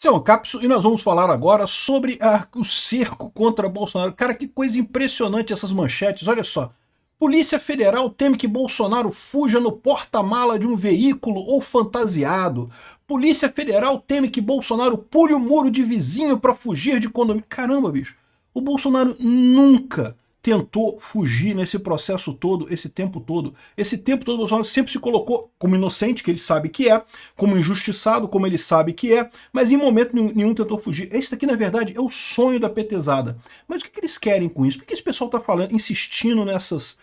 Esse é um Capsule e nós vamos falar agora sobre o cerco contra Bolsonaro. Cara, que coisa impressionante essas manchetes, olha só. Polícia Federal teme que Bolsonaro fuja no porta-mala de um veículo ou fantasiado. Polícia Federal teme que Bolsonaro pule o muro de vizinho para fugir de condomínio. Caramba, bicho. O Bolsonaro nunca tentou fugir nesse processo todo, esse tempo todo. Esse tempo todo o Bolsonaro sempre se colocou como inocente, que ele sabe que é, como injustiçado, como ele sabe que é, mas em momento nenhum tentou fugir. Esse daqui, na verdade, é o sonho da petezada. Mas o que eles querem com isso? Por que esse pessoal está falando, insistindo nessas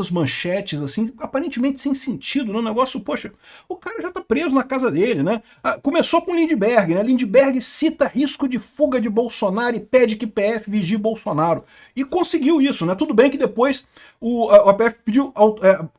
manchetes, assim, aparentemente sem sentido, no negócio, poxa, o cara já está preso na casa dele, né? Começou com Lindbergh, né? Lindbergh cita risco de fuga de Bolsonaro e pede que PF vigie Bolsonaro. E conseguiu isso, né? Tudo bem que depois a PF pediu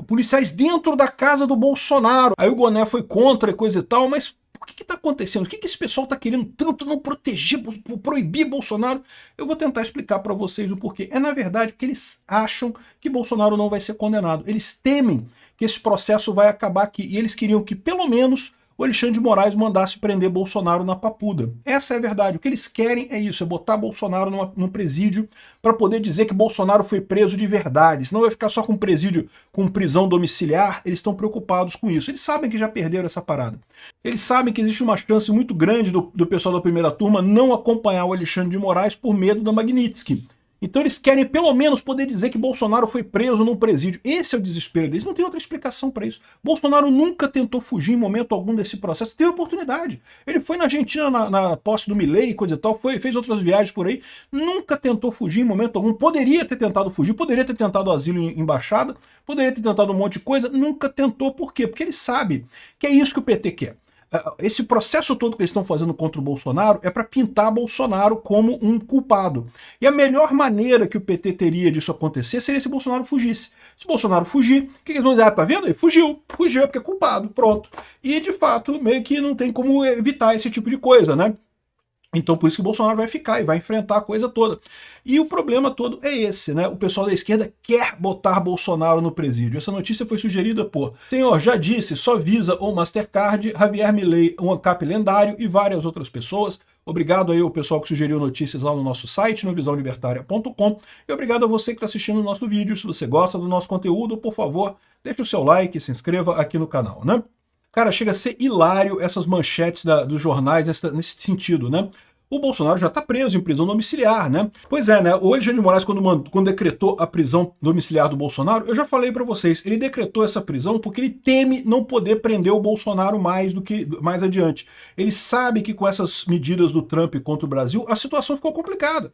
policiais dentro da casa do Bolsonaro. Aí o Goné foi contra e coisa e tal, mas o que está acontecendo? O que esse pessoal está querendo tanto não proteger, proibir Bolsonaro? Eu vou tentar explicar para vocês o porquê. É, na verdade, porque eles acham que Bolsonaro não vai ser condenado. Eles temem que esse processo vai acabar aqui. E eles queriam que, pelo menos, o Alexandre de Moraes mandasse prender Bolsonaro na Papuda. Essa é a verdade. O que eles querem é isso, é botar Bolsonaro num presídio para poder dizer que Bolsonaro foi preso de verdade. Senão vai ficar só com presídio, com prisão domiciliar. Eles estão preocupados com isso. Eles sabem que já perderam essa parada. Eles sabem que existe uma chance muito grande do pessoal da primeira turma não acompanhar o Alexandre de Moraes por medo da Magnitsky. Então eles querem pelo menos poder dizer que Bolsonaro foi preso num presídio. Esse é o desespero deles, não tem outra explicação para isso. Bolsonaro nunca tentou fugir em momento algum desse processo, teve oportunidade. Ele foi na Argentina na posse do Milei e coisa e tal, fez outras viagens por aí, nunca tentou fugir em momento algum. Poderia ter tentado fugir, poderia ter tentado asilo em embaixada, poderia ter tentado um monte de coisa, nunca tentou. Por quê? Porque ele sabe que é isso que o PT quer. Esse processo todo que eles estão fazendo contra o Bolsonaro é para pintar Bolsonaro como um culpado. E a melhor maneira que o PT teria disso acontecer seria se Bolsonaro fugisse. Se Bolsonaro fugir, o que eles vão dizer? Ah, tá vendo aí? Fugiu é porque é culpado, pronto. E de fato, meio que não tem como evitar esse tipo de coisa, né? Então por isso que o Bolsonaro vai ficar e vai enfrentar a coisa toda. E o problema todo é esse, né? O pessoal da esquerda quer botar Bolsonaro no presídio. Essa notícia foi sugerida por Senhor Já Disse, Só Visa ou Mastercard, Javier Milei, um ANCAP lendário e várias outras pessoas. Obrigado aí ao pessoal que sugeriu notícias lá no nosso site, no visãolibertaria.com. E obrigado a você que está assistindo o nosso vídeo. Se você gosta do nosso conteúdo, por favor, deixe o seu like e se inscreva aqui no canal, né? Cara, chega a ser hilário essas manchetes dos jornais nesse sentido, né? O Bolsonaro já está preso em prisão domiciliar, né? Pois é, né? O Alexandre de Moraes, quando decretou a prisão domiciliar do Bolsonaro, eu já falei para vocês, ele decretou essa prisão porque ele teme não poder prender o Bolsonaro mais adiante. Ele sabe que com essas medidas do Trump contra o Brasil, a situação ficou complicada.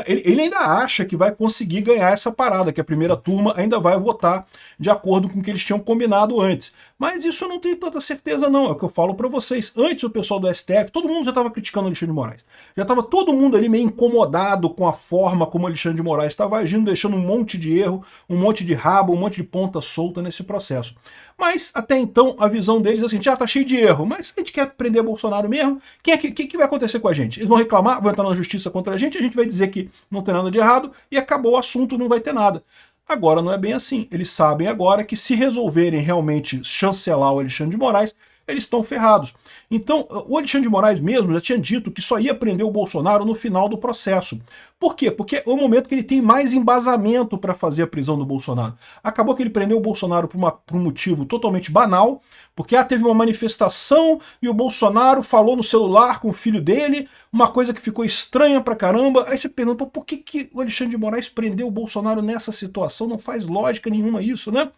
Ele ainda acha que vai conseguir ganhar essa parada, que a primeira turma ainda vai votar de acordo com o que eles tinham combinado antes. Mas isso eu não tenho tanta certeza não, é o que eu falo para vocês. Antes o pessoal do STF, todo mundo já estava criticando o Alexandre de Moraes. Já estava todo mundo ali meio incomodado com a forma como o Alexandre de Moraes estava agindo, deixando um monte de erro, um monte de rabo, um monte de ponta solta nesse processo. Mas até então a visão deles é assim, já tá cheio de erro, mas a gente quer prender Bolsonaro mesmo, o que vai acontecer com a gente? Eles vão reclamar, vão entrar na justiça contra a gente vai dizer que não tem nada de errado e acabou o assunto, não vai ter nada. Agora não é bem assim. Eles sabem agora que se resolverem realmente chancelar o Alexandre de Moraes, eles estão ferrados. Então, o Alexandre de Moraes mesmo já tinha dito que só ia prender o Bolsonaro no final do processo. Por quê? Porque é o momento que ele tem mais embasamento para fazer a prisão do Bolsonaro. Acabou que ele prendeu o Bolsonaro por um motivo totalmente banal, porque teve uma manifestação e o Bolsonaro falou no celular com o filho dele, uma coisa que ficou estranha pra caramba. Aí você pergunta, por que o Alexandre de Moraes prendeu o Bolsonaro nessa situação? Não faz lógica nenhuma isso, né?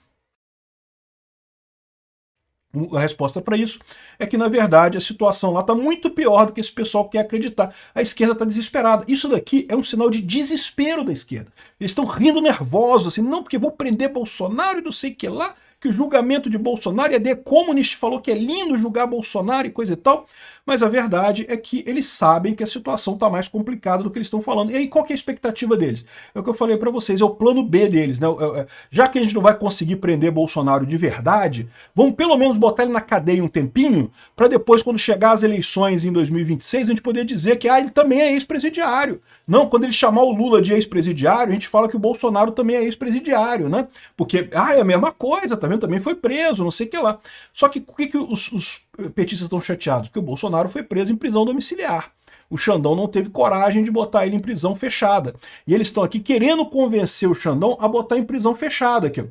A resposta para isso é que, na verdade, a situação lá está muito pior do que esse pessoal quer acreditar. A esquerda está desesperada. Isso daqui é um sinal de desespero da esquerda. Eles estão rindo nervosos, assim, não, porque vou prender Bolsonaro e não sei o que lá, que o julgamento de Bolsonaro, e a The Communist falou que é lindo julgar Bolsonaro e coisa e tal, mas a verdade é que eles sabem que a situação está mais complicada do que eles estão falando. E aí qual que é a expectativa deles? É o que eu falei para vocês, é o plano B deles, né? Já que a gente não vai conseguir prender Bolsonaro de verdade, vamos pelo menos botar ele na cadeia um tempinho, para depois, quando chegar as eleições em 2026, a gente poder dizer que ele também é ex-presidiário. Não, quando ele chamar o Lula de ex-presidiário, a gente fala que o Bolsonaro também é ex-presidiário, né? Porque, é a mesma coisa, também foi preso, não sei o que lá. Só que por que os petistas estão chateados? Porque o Bolsonaro foi preso em prisão domiciliar. o Xandão não teve coragem de botar ele em prisão fechada. E eles estão aqui querendo convencer o Xandão a botar em prisão fechada aqui.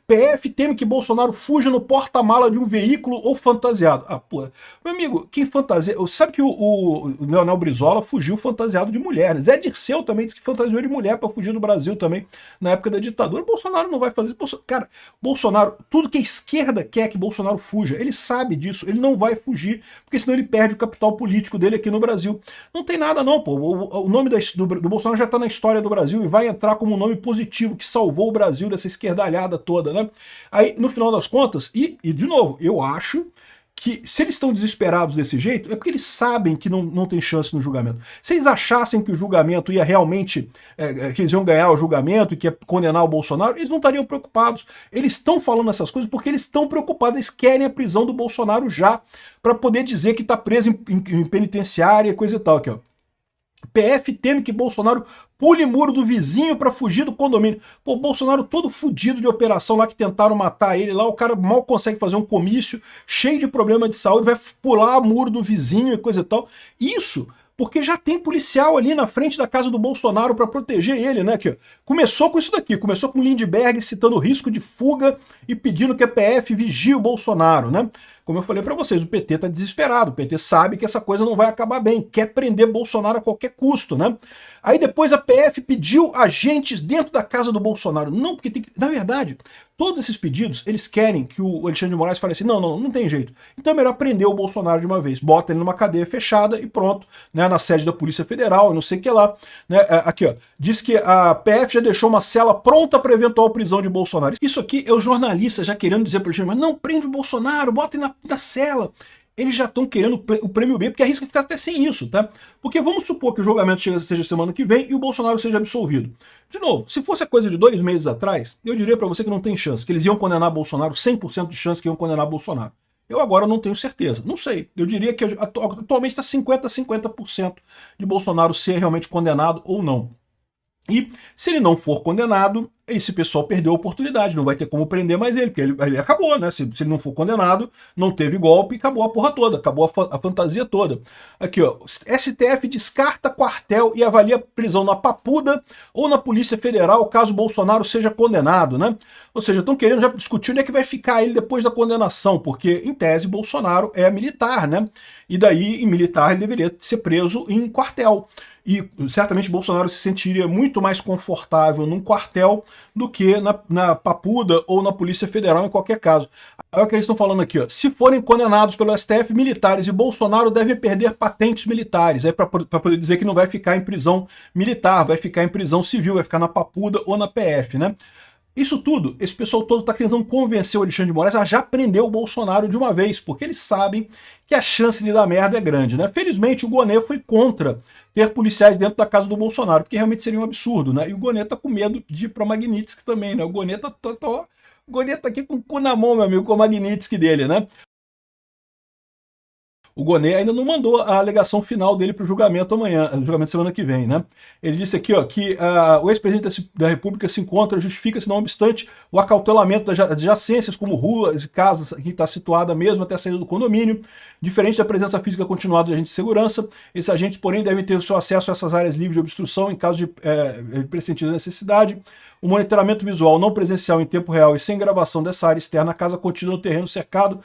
PF teme que Bolsonaro fuja no porta-mala de um veículo ou fantasiado. Ah, pô, meu amigo, quem fantasia... Sabe que o Leonel Brizola fugiu fantasiado de mulher, né? Zé Dirceu também disse que fantasiou de mulher para fugir do Brasil também, na época da ditadura. Bolsonaro não vai fazer isso. Cara, Bolsonaro, tudo que a esquerda quer que Bolsonaro fuja, ele sabe disso, ele não vai fugir, porque senão ele perde o capital político dele aqui no Brasil. Não tem nada não, pô. O nome do Bolsonaro já está na história do Brasil e vai entrar como um nome positivo que salvou o Brasil dessa esquerdalhada toda, né? Aí, no final das contas, e de novo, eu acho que se eles estão desesperados desse jeito, é porque eles sabem que não tem chance no julgamento. Se eles achassem que o julgamento ia realmente, que eles iam ganhar o julgamento e que ia condenar o Bolsonaro, eles não estariam preocupados. Eles estão falando essas coisas porque eles estão preocupados, eles querem a prisão do Bolsonaro já, para poder dizer que está preso em penitenciária e coisa e tal. Aqui, ó. PF teme que Bolsonaro pule muro do vizinho para fugir do condomínio. Pô, Bolsonaro todo fudido de operação lá que tentaram matar ele lá, o cara mal consegue fazer um comício, cheio de problema de saúde, vai pular muro do vizinho e coisa e tal. Isso porque já tem policial ali na frente da casa do Bolsonaro para proteger ele, né? Que começou com isso daqui, começou com Lindbergh citando o risco de fuga e pedindo que a PF vigie o Bolsonaro, né? Como eu falei para vocês, o PT tá desesperado, o PT sabe que essa coisa não vai acabar bem, quer prender Bolsonaro a qualquer custo, né? Aí depois a PF pediu agentes dentro da casa do Bolsonaro. Não, porque tem que... Na verdade, todos esses pedidos, eles querem que o Alexandre de Moraes fale assim, não tem jeito. Então é melhor prender o Bolsonaro de uma vez. Bota ele numa cadeia fechada e pronto, né, na sede da Polícia Federal, não sei o que lá. Né, aqui, ó, diz que a PF já deixou uma cela pronta para eventual prisão de Bolsonaro. Isso aqui é os jornalistas já querendo dizer para o Alexandre, mas não prende o Bolsonaro, bota ele na cela. Eles já estão querendo o prêmio B, porque arrisca ficar até sem isso, tá? Porque vamos supor que o julgamento seja semana que vem e o Bolsonaro seja absolvido. De novo, se fosse a coisa de 2 meses atrás, eu diria para você que não tem chance, que eles iam condenar Bolsonaro, 100% de chance que iam condenar Bolsonaro. Eu agora não tenho certeza, não sei. Eu diria que atualmente está 50% de Bolsonaro ser realmente condenado ou não. E se ele não for condenado, esse pessoal perdeu a oportunidade, não vai ter como prender mais ele, porque ele acabou, né? Se ele não for condenado, não teve golpe, acabou a porra toda, acabou a fantasia toda. Aqui, ó, STF descarta quartel e avalia prisão na Papuda ou na Polícia Federal caso Bolsonaro seja condenado, né? Ou seja, estão querendo já discutir onde é que vai ficar ele depois da condenação, porque, em tese, Bolsonaro é militar, né? E daí, em militar, ele deveria ser preso em quartel. E certamente Bolsonaro se sentiria muito mais confortável num quartel do que na Papuda ou na Polícia Federal em qualquer caso. Olha o que eles estão falando aqui, ó. Se forem condenados pelo STF, militares e Bolsonaro devem perder patentes militares, para poder dizer que não vai ficar em prisão militar, vai ficar em prisão civil, vai ficar na Papuda ou na PF, né? Isso tudo, esse pessoal todo está tentando convencer o Alexandre de Moraes a já prender o Bolsonaro de uma vez, porque eles sabem que a chance de dar merda é grande, né? Felizmente o Gonê foi contra ter policiais dentro da casa do Bolsonaro, porque realmente seria um absurdo, né? E o Gonê tá com medo de ir para Magnitsky também, né? O Gonê tá aqui com o cu na mão, meu amigo, com o Magnitsky dele, né? O Gonê ainda não mandou a alegação final dele para o julgamento amanhã, julgamento semana que vem, né? Ele disse aqui, ó, que o ex-presidente da República se encontra, justifica-se, não obstante, o acautelamento das adjacências, como ruas e casas, que está situada mesmo até a saída do condomínio, diferente da presença física continuada de agentes de segurança. Esses agentes, porém, devem ter o seu acesso a essas áreas livres de obstrução em caso de pressentida necessidade. O monitoramento visual não presencial em tempo real e sem gravação dessa área externa, a casa contínua no terreno cercado.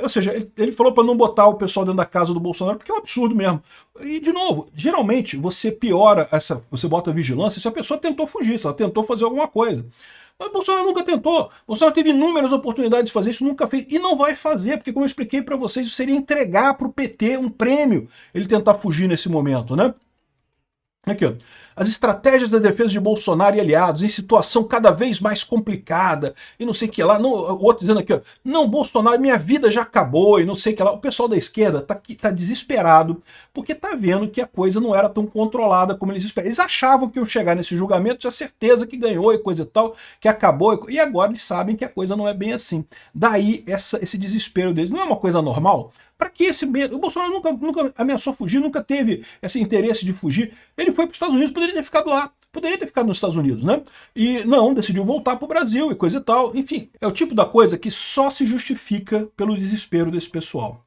Ou seja, ele falou para não botar o pessoal dentro da casa do Bolsonaro, porque é um absurdo mesmo. E, de novo, geralmente você piora, você bota vigilância se a pessoa tentou fugir, se ela tentou fazer alguma coisa. Mas o Bolsonaro nunca tentou. O Bolsonaro teve inúmeras oportunidades de fazer isso, nunca fez. E não vai fazer, porque, como eu expliquei para vocês, isso seria entregar para o PT um prêmio ele tentar fugir nesse momento, né? Aqui, ó. As estratégias da defesa de Bolsonaro e aliados em situação cada vez mais complicada e não sei o que lá. Não, o outro dizendo aqui, ó, não, Bolsonaro, minha vida já acabou e não sei o que lá. O pessoal da esquerda tá desesperado porque tá vendo que a coisa não era tão controlada como eles esperavam. Eles achavam que iam chegar nesse julgamento, tinha certeza que ganhou e coisa e tal, que acabou. E agora eles sabem que a coisa não é bem assim. Daí esse desespero deles. Não é uma coisa normal? Para que esse medo? O Bolsonaro nunca ameaçou fugir, nunca teve esse interesse de fugir. Ele foi para os Estados Unidos, poderia ter ficado lá. Poderia ter ficado nos Estados Unidos, né? E não, decidiu voltar para o Brasil e coisa e tal. Enfim, é o tipo da coisa que só se justifica pelo desespero desse pessoal.